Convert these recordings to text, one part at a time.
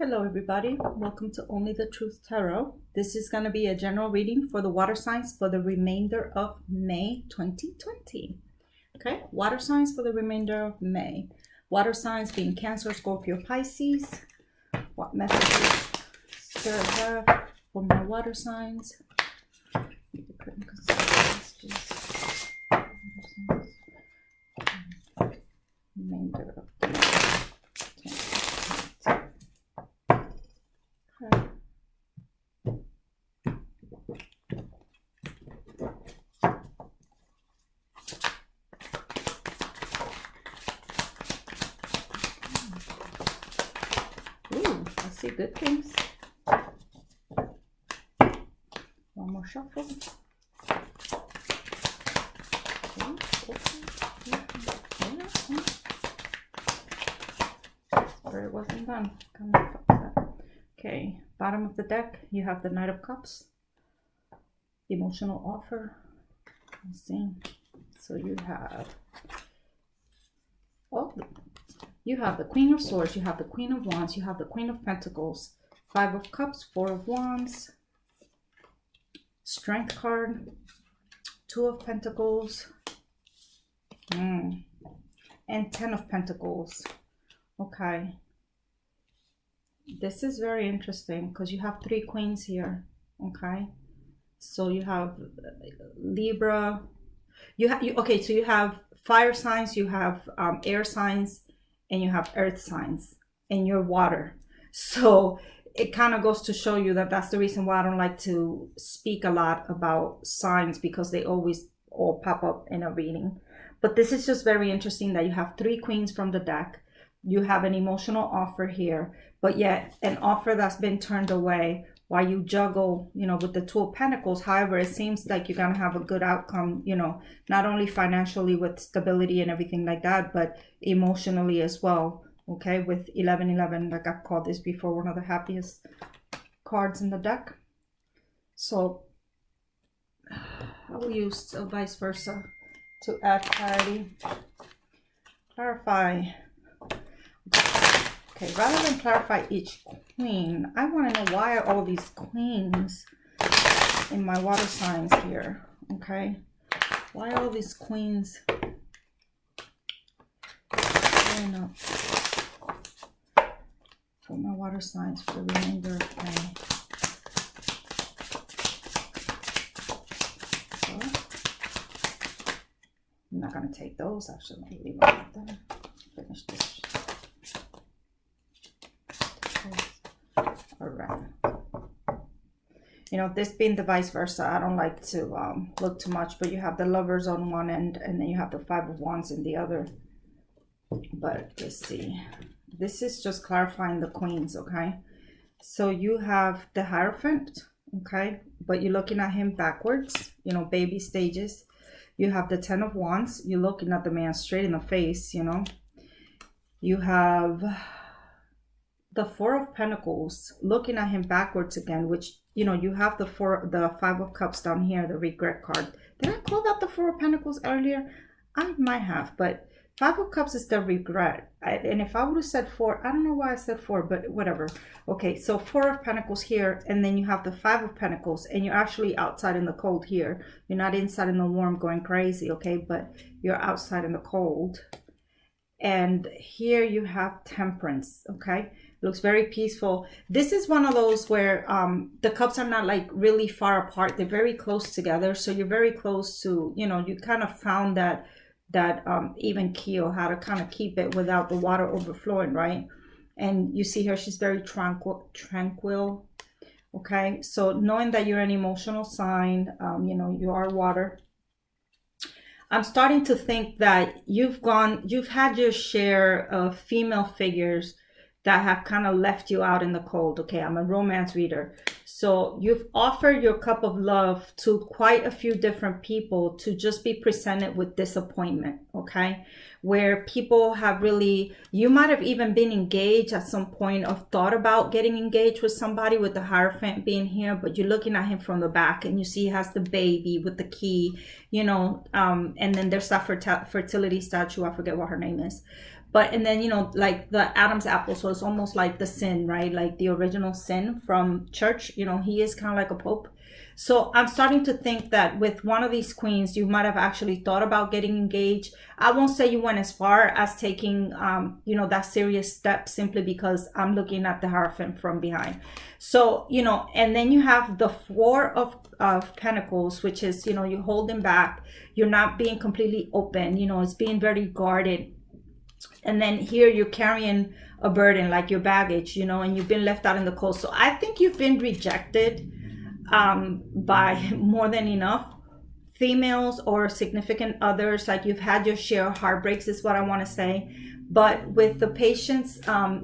Hello everybody, welcome to Only the Truth Tarot. This is going to be a general reading for the water signs for the remainder of May 2020. Okay, water signs for the remainder of May. Water signs being Cancer, Scorpio, Pisces. What messages Spirit have for my water signs? Remainder of May 2020. Okay. Ooh, I see good things. One more shuffle. Spirit wasn't done. Okay, bottom of the deck, you have the Knight of Cups. Emotional offer. Let's see. So you have you have the Queen of Swords, you have the Queen of Wands, you have the Queen of Pentacles, Five of Cups, Four of Wands, Strength card, Two of Pentacles, and Ten of Pentacles. Okay. This is very interesting because you have three queens here. Okay. So you have Libra. Okay, so you have fire signs, you have air signs, and you have earth signs, and you're water. So it kind of goes to show you that that's the reason why I don't like to speak a lot about signs, because they always all pop up in a reading. But this is just very interesting that you have three queens from the deck. You have an emotional offer here, but yet an offer that's been turned away while you juggle, with the Two of Pentacles. However, it seems like you're going to have a good outcome, not only financially with stability and everything like that, but emotionally as well. Okay, with 1111, like I've called this before, one of the happiest cards in the deck. So I will use vice versa to add clarity. Clarify. Okay, rather than clarify each queen, I want to know, why are all these queens in my water signs here? Okay, why are all these queens showing up for my water signs for the remainder of May? So, I'm not going to take those, actually. Let me leave them like that. Finish this. All right. This being the vice versa, I don't like to look too much, but you have the Lovers on one end and then you have the Five of Wands in the other. But let's see. This is just clarifying the queens, okay? So you have the Hierophant, okay? But you're looking at him backwards, baby stages. You have the Ten of Wands. You're looking at the man straight in the face, You have the Four of Pentacles, looking at him backwards again, which, you have the Five of Cups down here, the regret card. Did I call that the Four of Pentacles earlier? I might have, but Five of Cups is the regret. And if I would have said four, I don't know why I said four, but whatever. Okay, so Four of Pentacles here, and then you have the Five of Pentacles, and you're actually outside in the cold here. You're not inside in the warm going crazy, okay? But you're outside in the cold. And here you have Temperance, okay? Looks very peaceful. This is one of those where the cups are not like really far apart. They're very close together. So you're very close to, you kind of found that even keel, how to kind of keep it without the water overflowing, right? And you see her, she's very tranquil. Okay, so knowing that you're an emotional sign, you are water. I'm starting to think that you've had your share of female figures that have kind of left you out in the cold. Okay, I'm a romance reader. So you've offered your cup of love to quite a few different people to just be presented with disappointment, okay? Where people have really, you might have even been engaged at some point, or thought about getting engaged with somebody, with the Hierophant being here, but you're looking at him from the back and you see he has the baby with the key, and then there's that fertility statue, I forget what her name is. But, and then, you know, like the Adam's apple, so it's almost like the sin, right? Like the original sin from church, you know, he is kind of like a pope. So I'm starting to think that with one of these queens, you might have actually thought about getting engaged. I won't say you went as far as taking, you know, that serious step, simply because I'm looking at the Hierophant from behind. So, you know, and then you have the Four of Pentacles, which is, you know, you're holding back. You're not being completely open. You know, it's being very guarded. And then here you're carrying a burden, like your baggage, you know, and you've been left out in the cold. So I think you've been rejected by more than enough females or significant others. Like you've had your share of heartbreaks, is what I want to say. But with the patience,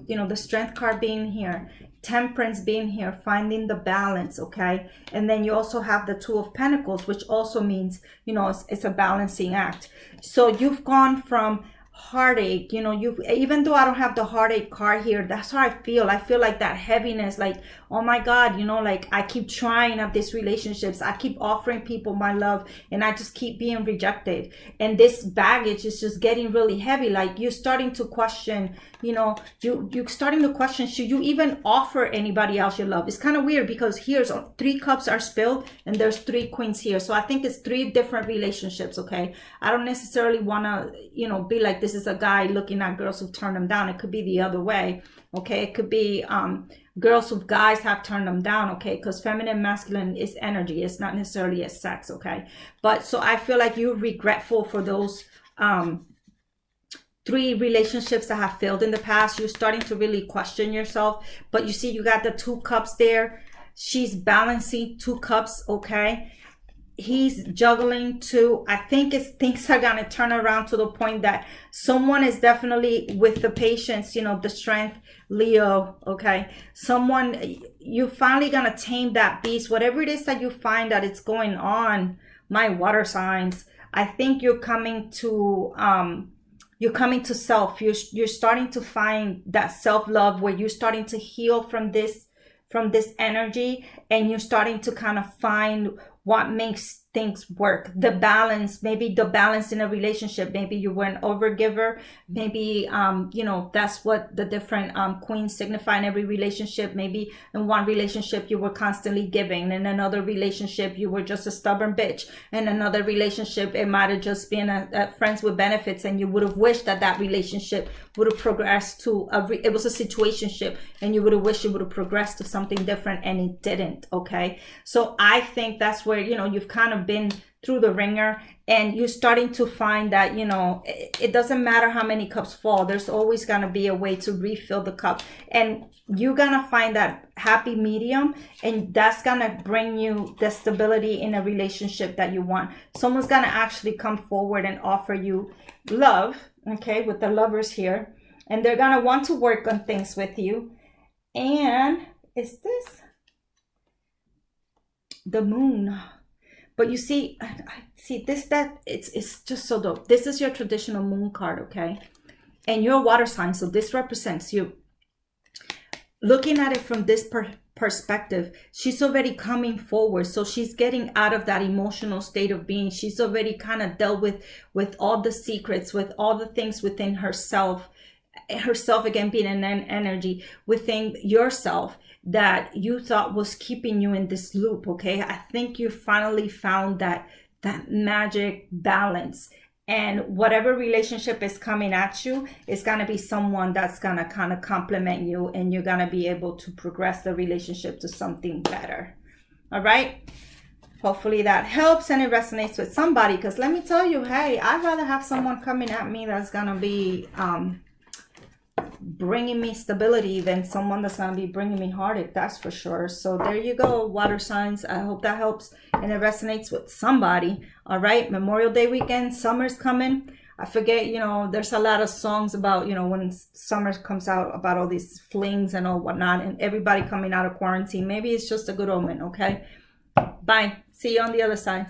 you know, the Strength card being here, Temperance being here, finding the balance, okay? And then you also have the Two of Pentacles, which also means, you know, it's a balancing act. So you've gone from heartache, you know, you've, even though I don't have the heartache card here, that's how I feel like that heaviness, like, oh my God, you know, like I keep trying at these relationships, I keep offering people my love, and I just keep being rejected, and this baggage is just getting really heavy. Like you're starting to question, you know, you're starting to question, should you even offer anybody else your love? It's kind of weird because here's 3 cups are spilled and there's 3 queens here, so I think it's 3 different relationships, okay? I don't necessarily want to, you know, be like this is a guy looking at girls who've turned him down. It could be the other way, okay? It could be girls who guys have turned them down, okay? Because feminine, masculine is energy. It's not necessarily a sex, okay? But so I feel like you're regretful for those 3 relationships that have failed in the past. You're starting to really question yourself. But you see, you got the 2 cups there. She's balancing 2 cups, okay? He's juggling 2. I think things are gonna turn around to the point that someone is definitely, with the patience, you know, the Strength, Leo, okay? Someone, you finally gonna tame that beast, whatever it is that you find that it's going on, my water signs. I think you're coming to self. You're starting to find that self-love, where you're starting to heal from this energy, and you're starting to kind of find what makes things work, the balance, maybe the balance in a relationship. Maybe you were an overgiver, maybe you know, that's what the different queens signify in every relationship. Maybe in one relationship you were constantly giving, in another relationship you were just a stubborn bitch, in another relationship it might have just been a friends with benefits, and you would have wished that relationship would have progressed to it was a situationship, and you would have wished it would have progressed to something different, and it didn't, okay? So I think that's where, you know, you've kind of been through the ringer, and you're starting to find that, you know, it doesn't matter how many cups fall, there's always going to be a way to refill the cup, and you're going to find that happy medium, and that's going to bring you the stability in a relationship that you want. Someone's going to actually come forward and offer you love, okay, with the Lovers here, and they're going to want to work on things with you. And is this the Moon? But you see, it's just so dope. This is your traditional Moon card, okay? And you're a water sign, so this represents you. Looking at it from this perspective, she's already coming forward. So she's getting out of that emotional state of being. She's already kind of dealt with all the secrets, with all the things within herself again being an energy within yourself that you thought was keeping you in this loop, okay? I think you finally found that magic balance, and whatever relationship is coming at you is going to be someone that's going to kind of complement you, and you're going to be able to progress the relationship to something better. All right, hopefully that helps and it resonates with somebody, because let me tell you, hey, I'd rather have someone coming at me that's going to be bringing me stability than someone that's going to be bringing me heartache, that's for sure. So there you go, water signs. I hope that helps and it resonates with somebody. All right, Memorial Day weekend, summer's coming. I forget, you know, there's a lot of songs about, you know, when summer comes out, about all these flings and all whatnot, and everybody coming out of quarantine. Maybe it's just a good omen. Okay, bye, see you on the other side.